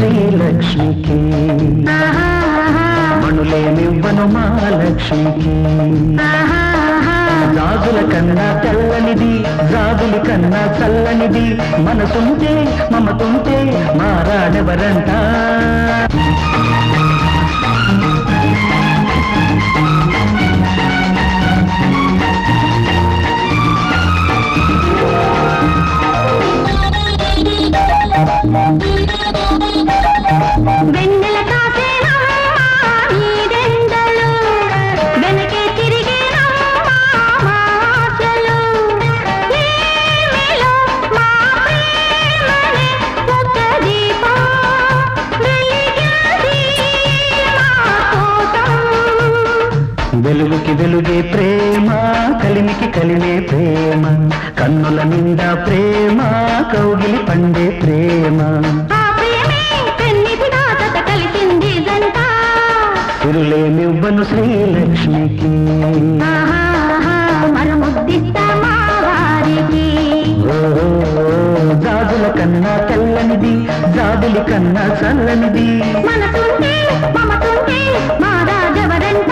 శ్రీలక్ష్మికి మణులేమివ్వను మా లక్ష్మికి రాజుల కన్నా తెల్లనిది రాజుల కన్నా చల్లనిది మనసుంటే మమతుంటే మారాడెవరంట వెన్నెల కాసేనమ్మా వెనకే తిరిగి ఆశలు ఏమిలో మా ప్రేమనే ఒక దీపం వెలిగింది మా కోసం వెలుగుకి వెలుగే ప్రేమ కలిమికి కలిమే ప్రేమ కన్నుల నిండా ప్రేమ కౌగిలి పండే ప్రేమ తిరులేమివ్వను శ్రీలక్ష్మికి మరముద్దిస్తామా వారికి జాజుల కన్నా తెల్లనిది జాబులి కన్నా చల్లనిది మనసుంటే మమతుంటే మా రాజవరంట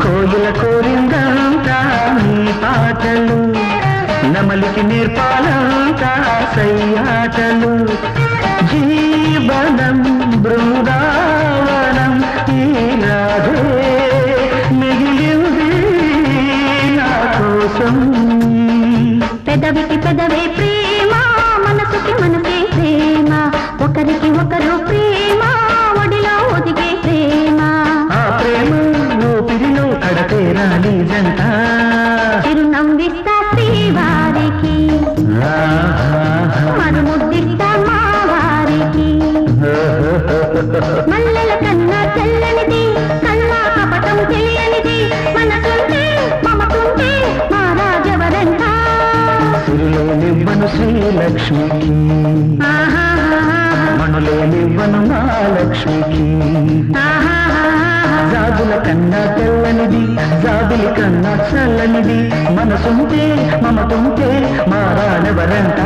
కోయిల కోరిందంతా నీ పాటలు నమలికి నేర్పాలంతా సయ్యాటలు జీవనం బృందావనం ఈ రాధే మిగిలింది నా కోసం పెదవికి పెదవే ప్రేమ మనసుకి మనసే ప్రేమ ఒకరికి ఒకరు ప్రేమ ఒడిలో ఒదిగే ప్రేమ ఆ ప్రేమ ఊపిరిలో కడతేరాలి జంట చిరునవ్విస్తా శ్రీవారికి మరుముద్దిస్తా మా వారికి మల్లెల కన్నా చల్లనిది కన్నా కపటం తెలియనిది మనసుంటే మమతుంటే మా రాజవరంట సిరులేనివ్వను శ్రీలక్ష్మికి మణులేనివ్వను మా లక్ష్మికి జాజుల కన్నా తెల్లనిది జాబులి కన్నా చల్లనిది మనసుంటే మమతుంటే మారాడెవరంట